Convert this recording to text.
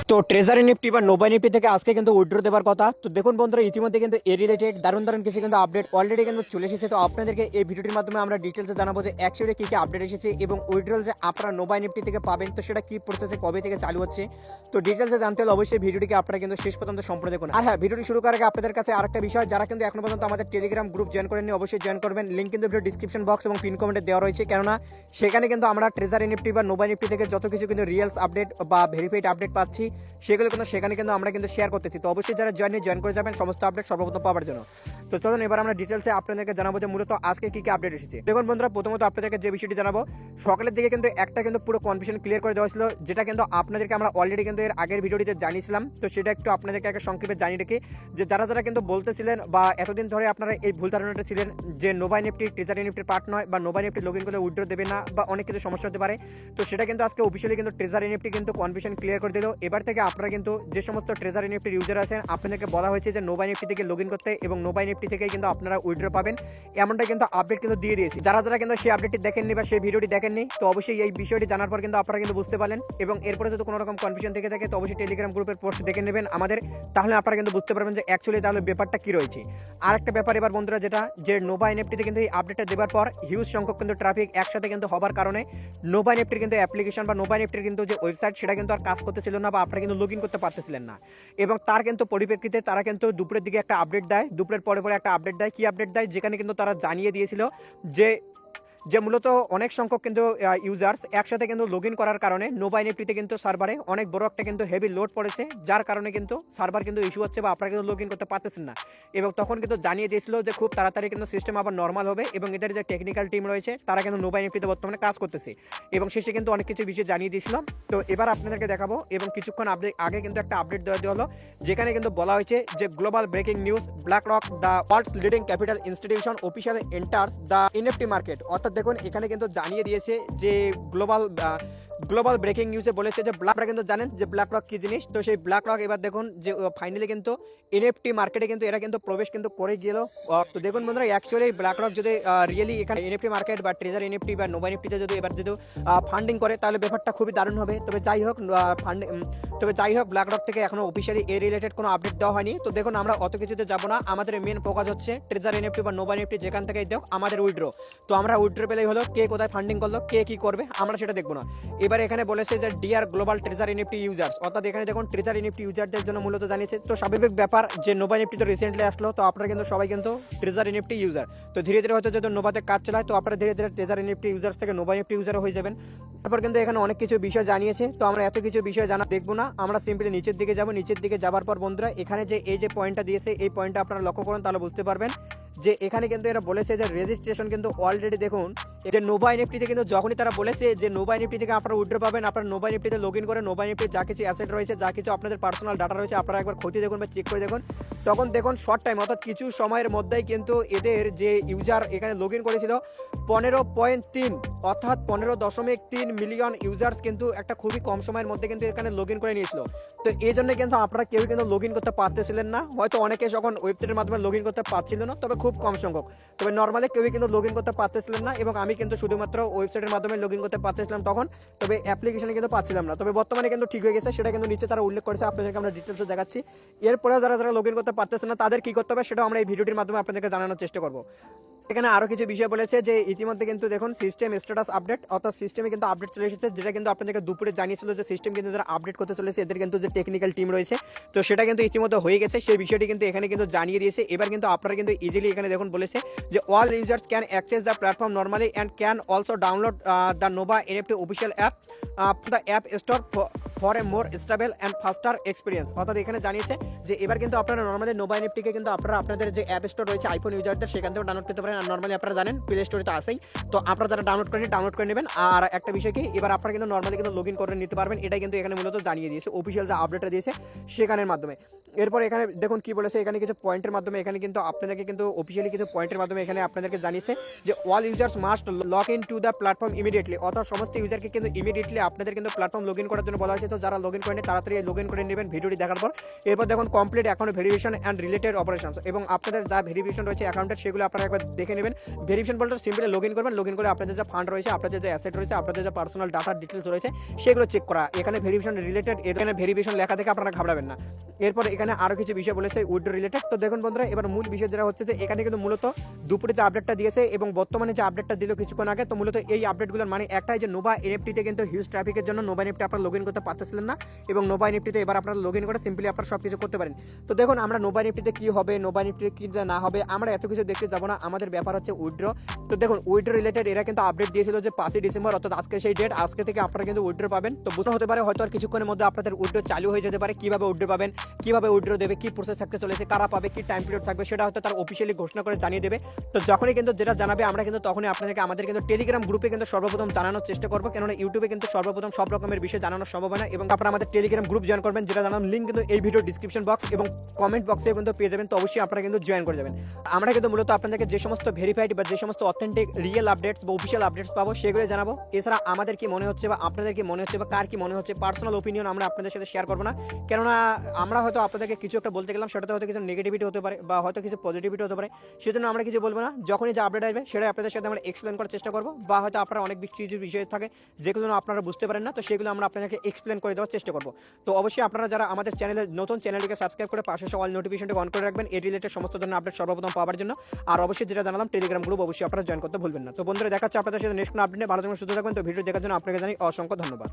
তো treasury Nifty বা নোবাই Nifty থেকে আজকে কিন্তু উইথড্র দেওয়ার কথা। তো দেখুন বন্ধুরা, ইতিমধ্যে কিন্তু এ রিলেটেড দারুণ দারুণ কিছু কিন্তু আপডেট অলরেডি কিন্তু চলে এসেছে। তো আপনাদেরকে এই ভিডিওটির মাধ্যমে আমরা ডিটেলসে জানাবো যে অ্যাকচুয়ালি কী কী আপডেট এসেছে এবং উইথড্রল যে আপনারা নোবাই নিফটি থেকে পাবেন তো সেটা কী প্রসেসে কবে থেকে চালু হচ্ছে। তো ডিটেলসে জানতে হলে অবশ্যই ভিডিওটিকে আপনারা কিন্তু শেষ পর্যন্ত সম্পূর্ণ দেখুন। আর হ্যাঁ, ভিডিওটি শুরু করার আগে আপনাদের কাছে আরেকটা বিষয়, যারা কিন্তু এখনো পর্যন্ত আমাদের টেলিগ্রাম গ্রুপ জয়েন করেননি অবশ্যই জয়েন করবেন। লিঙ্ক কিন্তু ভিডিও ডিসক্রিপশন বক্স এবং পিন কমেন্টে দেওয়া রয়েছে, কেননা সেখানে কিন্তু আমরা ট্রেজারি নিফটি বা নোবাই নিফটি থেকে যত কিছু কিন্তু রিয়েলস আপডেট বা ভেরিফাইড আপডেট পাচ্ছি সেগুলো কিন্তু সেখানে কিন্তু আমরা কিন্তু শেয়ার করতেছি। তো অবশ্যই যারা জয়েন করে যাবেন সমস্ত আপডেট সর্বপ্রথম পাওয়ার জন্য। তো চলুন এবার আমরা ডিটেলসে আপনাদেরকে জানাবো যে মূলত আজকে কি কি আপডেট এসেছে। দেখুন বন্ধুরা, প্রথমত আপনাদেরকে যে বিষয়টি জানাবো, সকালের দিকে কিন্তু একটা কিন্তু পুরো কনফিউশন ক্লিয়ার করে দেওয়া ছিল, যেটা কিন্তু আপনাদেরকে আমরা অলরেডি কিন্তু এর আগের ভিডিওটিতে জানিয়েছিলাম। তো সেটা একটু আপনাদেরকে একটা সংক্ষেপে জানিয়ে রেখে, যে যারা যারা কিন্তু বলতেছিলেন বা এতদিন ধরে আপনারা এই ভুল ধারণাটা ছিলেন যে নোবাই নিফটি ট্রেজারি নিফটির পার্ট নয় বা নোবাই নিফটি লগ ইন করলে উইথড্র দেবে না বা অনেক কিছু সমস্যা হতে পারে, তো সেটা কিন্তু আজকে অফিসিয়ালি কিন্তু ট্রেজারি নিফটি কিন্তু কনফিউশন ক্লিয়ার করে দিল। এবার থেকে আপনারা কিন্তু যে সমস্ত ট্রেজারি নিফটির ইউজার আছেন আপনাদেরকে বলা হয়েছে যে নোবাই নিফটি থেকে লগ ইন করতে এবং নোবাই নিফটি থেকে কিন্তু আপনারা উইথড্র পাবেন, এমনটা কিন্তু আপডেট কিন্তু দিয়ে দিয়েছি। যারা যারা কিন্তু সেই আপডেটটি দেখেননি বা সেই ভিডিওটি দেখেননি, তো অবশ্যই এই বিষয়টি জানার পর কিন্তু আপনারা কিন্তু বুঝতে পারলেন। এবং এরপরে যদি কোনো রকম কনফিউশন থেকে থাকে তো অবশ্যই টেলিগ্রাম গ্রুপের পোস্ট দেখে নেবেন আমাদের, তাহলে আপনারা কিন্তু বুঝতে পারবেন যে অ্যাকচুয়ালি তাহলে ব্যাপারটা কি রয়েছে। আর একটা ব্যাপার এবার বন্ধুরা, যেটা যে নোবাই নিফটিতে কিন্তু এই আপডেটটা দেওয়ার পর হিউজ সংখ্যক কিন্তু ট্রাফিক একসাথে কিন্তু হবার কারণে নোবাই নিফটির কিন্তু অ্যাপ্লিকেশন বা নোবাই নিফটির কিন্তু যে ওয়েবসাইট সেটা কিন্তু আর কাজ করতেছিল না বা আপনারা কিন্তু লগ ইন করতে পারতেছিলেন না। এবং তার কিন্তু পরিপ্রেক্ষিতে তারা কিন্তু দুপুরের দিকে একটা আপডেট দেয়, দুপুরের পরে পরে একটা আপডেট দেয়। কি আপডেট দেয়? যেখানে কিন্তু তারা জানিয়ে দিয়েছিল যে যে মূলত অনেক সংখ্যক কিন্তু ইউজার্স একসাথে কিন্তু লগ ইন করার কারণে নোবাই নিফটিতে কিন্তু সার্ভারে অনেক বড় একটা কিন্তু হেভি লোড পড়েছে, যার কারণে কিন্তু সার্ভার কিন্তু ইস্যু হচ্ছে বা আপনারা কিন্তু লগ ইন করতে পারতেছেন না। এবং তখন কিন্তু জানিয়ে দিয়েছিল যে খুব তাড়াতাড়ি কিন্তু সিস্টেম আবার নর্মাল হবে এবং এদের যে টেকনিক্যাল টিম রয়েছে তারা কিন্তু নোবাই নিফটিতে বর্তমানে কাজ করতেছে এবং শেষে কিন্তু অনেক কিছু বিষয় জানিয়ে দিয়েছিলাম। তো এবার আপনাদেরকে দেখাবো এবং কিছুক্ষণ আগে কিন্তু একটা আপডেট দেওয়া হলো, যেখানে কিন্তু বলা হয়েছে যে global breaking news, BlackRock the world's leading capital institution official enters the NFT market. অর্থাৎ দেখুন এখানে কিন্তু জানিয়ে দিয়েছে যে গ্লোবাল ব্রেকিং নিউজে বলেছে যে আপনারা কিন্তু জানেন যে ব্ল্যাক রক কি জিনিস। তো সেই ব্ল্যাক রক এবার দেখুন যে ফাইনালি কিন্তু এনএফটি মার্কেটে কিন্তু এরা কিন্তু প্রবেশ কিন্তু করে গেল। তো দেখুন বন্ধুরা, অ্যাকচুয়ালি ব্ল্যাক রক যদি রিয়েলি এখানে এনএফটি মার্কেট বা ট্রেজার এনএফটি বা নোবাই নিফটিতে যদি এবার যদি ফান্ডিং করে তাহলে ব্যাপারটা খুবই দারুণ হবে। তবে যাই হোক ব্ল্যাক রক থেকে এখনো অফিসিয়ালি এ রিলেটেড কোনো আপডেট দেওয়া হয়নি। তো দেখুন আমরা অত কিছুতে যাবো না, আমাদের মেন ফোকাস হচ্ছে ট্রেজার এনএফটি বা নোবাই নিফটি যেখান থেকে দেখ আমাদের উইথড্র। তো আমরা উইথড্র পেলেই হলো, কে কোথায় ফান্ডিং করলো কে কি করবে আমরা সেটা দেখবো না। এবার এখানে বলেছে যে dear global treasure NFT users, অর্থাৎ এখানে দেখুন ট্রেজার এনএফটি ইউজারদের জন্য মূলত জানিয়েছে। তো স্বাভাবিক ব্যাপার যে নোবাই নিফটি তো রিসেন্টলি আসলো, তো আপনারা কিন্তু সবাই কিন্তু ট্রেজার এনএফটি ইউজার। তো ধীরে ধীরে হয়তো যদি নোবাতে কাজ চালায় তো আপনারা ধীরে ধীরে ট্রেজার এনএফটি ইউজার্স থেকে নোবাই নিফটি ইউজার হয়ে যাবেন। তারপর কিন্তু এখানে অনেক কিছু বিষয় জানিয়েছে, তো আমরা এত কিছু বিষয় জানা দেখবো না, আমরা সিম্পলি নিচের দিকে যাব। নিচের দিকে যাবার পর বন্ধুরা এখানে যে এই যে পয়েন্টটা দিয়েছে এই পয়েন্টটা আপনারা লক্ষ্য করুন, তাহলে বুঝতে পারবেন যে এখানে কিন্তু এরা বলেছে যে রেজিস্ট্রেশন কিন্তু অলরেডি দেখুন যে নোবাই নিফটিতে কিন্তু যখনই তারা বলেছে যে নোবাই নিফটি থেকে আপনারা উইথড্র পাবেন, আপনারা নোবাই নিফটিতে লগ ইন করে নোবাই নিফটির যা কিছু অ্যাসেট রয়েছে, যা কিছু আপনাদের পার্সোনাল ডাটা রয়েছে আপনারা একবার খতিয়ে দেখুন বা চেক করে দেখুন। তখন দেখুন শর্ট টাইম অর্থাৎ কিছু সময়ের মধ্যেই কিন্তু এদের যে ইউজার এখানে লগ ইন করেছিল 15.3 অর্থাৎ 15.3 মিলিয়ন ইউজার্স কিন্তু একটা খুবই কম সময়ের মধ্যে কিন্তু এখানে লগ ইন করে নিয়েছিল। তো এই জন্য কিন্তু আপনারা কেউ কিন্তু লগ ইন করতে পারতেছিলেন না, হয়তো অনেকে যখন ওয়েবসাইটের মাধ্যমে লগ ইন করতে পারছিল না, তবে খুব কম সংখ্যক, তবে নর্মালি কেউই কিন্তু লগ ইন করতে পারতেছিলেন না। এবং আমি কিন্তু শুধুমাত্র ওয়েবসাইটের মাধ্যমে লগ ইন করতে পারতেছিলাম তখন, তবে অ্যাপ্লিকেশনে কিন্তু পাচ্ছিলাম না। তবে বর্তমানে কিন্তু ঠিক হয়ে গেছে, সেটা কিন্তু নিচে তারা উল্লেখ করেছে, আপনাদেরকে আমরা ডিটেলসে দেখাচ্ছি। এরপরেও যারা যারা লগ ইন করতে পারতেছে না তাদের কি করতে হবে সেটাও আমরা এই ভিডিওটির মাধ্যমে আপনাদেরকে জানানোর চেষ্টা করবো। এখানে আরো কিছু বিষয় বলেছে যে ইতিমধ্যে কিন্তু দেখুন সিস্টেম স্ট্যাটাস আপডেট, অর্থাৎ সিস্টেমে কিন্তু আপডেট চলে এসেছে, যেটা কিন্তু আপনাদেরকে দুপুরে জানিয়েছিল যে সিস্টেম কিন্তু যারা আপডেট করতে চলেছে এদের কিন্তু যে টেকনিক্যাল টিম রয়েছে তো সেটা কিন্তু ইতিমধ্যে হয়ে গেছে, সেই বিষয়টি কিন্তু এখানে কিন্তু জানিয়ে দিয়েছে। এবার কিন্তু আপনারা কিন্তু ইজিলি এখানে দেখুন বলেছে যে all users can access the platform normally and can also download the Nova NFT official app the app store for a more stable and ফাস্টার experience. অর্থাৎ এখানে জানিয়েছে যে এবার কিন্তু আপনারা নর্মালি নোভা এনএফটিকে কিন্তু আপনারা আপনাদের যে অ্যাপ স্টোর রয়েছে আইফোন ইউজারদের সেখান থেকে ডাউনলোড করতে পারেন। আর নর্মালি আপনারা জানেন প্লে স্টোরে তো আসেই, তো আপনারা যারা ডাউনলোড করে নেবেন। আর একটা বিষয় কি, এবার আপনারা কিন্তু নর্মালি কিন্তু লগ ইন করে নিতে পারবেন, এটাই কিন্তু এখানে মূলত জানিয়ে দিয়েছে অফিসিয়াল যে আপডেটটা দিয়েছে সেখানের মাধ্যমে। এরপর এখানে দেখুন কি বলেছে, এখানে কিছু পয়েন্টের মাধ্যমে এখানে কিন্তু আপনাদেরকে কিন্তু অফিসিয়ালি কিছু পয়েন্টের মাধ্যমে এখানে আপনাদেরকে জানিয়েছে যে all users must log in to the platform immediately, অর্থাৎ সমস্ত ইউজারকে কিন্তু ইমিডিয়েটলি আপনাদের কিন্তু প্ল্যাটফর্ম লগ ইন করার জন্য বলা হয়েছে। তো যারা লগ ইন করেন তাড়াতাড়ি লগ ইন করে নেবেন ভিডিওটি দেখার পর। এরপর দেখুন complete account verification and related operations, এবং আপনাদের যা ভেরিফিকেশন রয়েছে অ্যাকাউন্টের সেগুলো আপনারা একবার দেখে নেবেন। ভেরিফিকেশন বলতে সিম্পলি লগ ইন করবেন, লগ ইন করে আপনাদের যা ফান্ড রয়েছে, আপনাদের যে অ্যাসেট রয়েছে, আপনাদের যে পার্সোনাল ডাটার ডিটেলস রয়েছে সেগুলো চেক করা। এখানে ভেরিফিকেশন রিলেটেড, এখানে ভেরিফিকেশন লেখা থেকে আপনারা ঘাবড়াবেন না। এরপর এখানে আরও কিছু বিষয় বলেছে উইথড্র রিলেটেড। তো দেখুন বন্ধুরা, এবার মূল বিষয় যেটা হচ্ছে যে এখানে কিন্তু মূলত দুপুরে যে আপডেটটা দিয়েছে এবং বর্তমানে যে আপডেটটা দিল কিছুক্ষণ আগে, তো মূলত এই আপডেটগুলোর মানে একটাই যে নোভা এনএফটিতে কিন্তু হিউজ ট্রাফিকের জন্য নোভা এনএফটি আপনারা লগ ইন করতে পারতেছিলেন না, এবং নোভা এনএফটিতে এবার আপনারা লগ ইন করে সিম্পলি আপনারা সব কিছু করতে পারেন। তো দেখুন আমরা নোভা এনএফটিতে কী হবে, নোভা এনএফটিতে কী না হবে, আমরা এত কিছু দেখতে যাবো না। আমাদের ব্যাপার হচ্ছে উইথড্র। তো দেখুন উইথড্র রিলেটেড এরা কিন্তু আপডেট দিয়েছিল যে 5ই ডিসেম্বর, অর্থাৎ আজকে সেই ডেট, আজকে থেকে আপনারা কিন্তু উইথড্র পাবেন। তো বুঝতে হতে পারে হয়তো আর কিছুক্ষণের মধ্যে আপনাদের উইথড্র চালু হয়ে যেতে পারে। কীভাবে উইথড্র পাবেন, কীভাবে উইথড্র দেবে, কি প্রসেস থাকতে চলেছে, কারা পাবে, কি টাইম পিরিয়ড থাকবে, সেটা হয়তো তার অফিসিয়ালি ঘোষণা করে জানিয়ে দেবে। তো যখনই কিন্তু যেটা জানাবে আমরা কিন্তু তখনই আপনাদেরকে আমাদের কিন্তু টেলিগ্রাম গ্রুপে কিন্তু সর্বপ্রথম জানানোর চেষ্টা করবো, কেননা ইউটিউবে কিন্তু সর্বপ্রথম সব রকমের বিষয় জানানো সম্ভব হয় না। এবং আপনারা আমাদের টেলিগ্রাম গ্রুপ জয়েন করবেন, যেটা জানানোর লিঙ্ক কিন্তু এই ভিডিও ডিসক্রিপশন বক্স এবং কমেন্ট বক্সে কিন্তু পেয়ে যাবেন। তো অবশ্যই আপনারা কিন্তু জয়েন করে যাবেন। আমরা কিন্তু মূলত আপনাদেরকে যে সমস্ত ভেরিফাইড বা যে সমস্ত অথেন্টিক রিয়েল আপডেটস বা অফিসিয়াল আপডেটস পাবো সেগুলো জানাবো। এছাড়া আমাদের কি মনে হচ্ছে বা আপনাদের কি মনে হচ্ছে বা কার কি মনে হচ্ছে, পার্সোনাল ওপিনিয়ন আমরা আপনাদের সাথে শেয়ার করবো না, কেননা আমরা হয়তো আপনাদেরকে কিছু একটা বলতে গেলাম, সেটাতে হয়তো কিছু নেগেটিভিটি হতে পারে বা হয়তো কিছু পজিটিভিটি হতে পারে, সেজন্য আমরা কিছু বলবো না। যখনই যে আপডেট আসবে সেটাই আপনাদের সাথে আমরা এক্সপ্লেন করার চেষ্টা করবো, বা হয়তো আপনারা অনেক কিছু বিষয় থাকে যেগুলো আপনারা বুঝতে পারেন না, তো সেগুলো আমরা আপনাদেরকে এক্সপ্লেন করে দেওয়ার চেষ্টা করবো। তো অবশ্যই আপনারা যারা আমাদের চ্যানেলে নতুন, চ্যানেলটিকে সাবস্ক্রাইব করে পাশে অল নোটিফিকেশনটি অন করে রাখবেন এই রিলেটেড সমস্ত ধরনের আপডেট সর্বপ্রথম পাওয়ার জন্য। আর অবশ্যই যেটা জানালাম টেলিগ্রাম গ্রুপ অবশ্যই আপনারা জয়েন করতে ভুলবেন না। তো বন্ধুরা দেখাচ্ছে আপনাদের সাথে নেক্সট কোনো আপডেট, ভালো থাকবেন, সুস্থ থাকবেন। তো ভিডিও দেখার জন্য আপনাকে জানাই অসংখ্য ধন্যবাদ।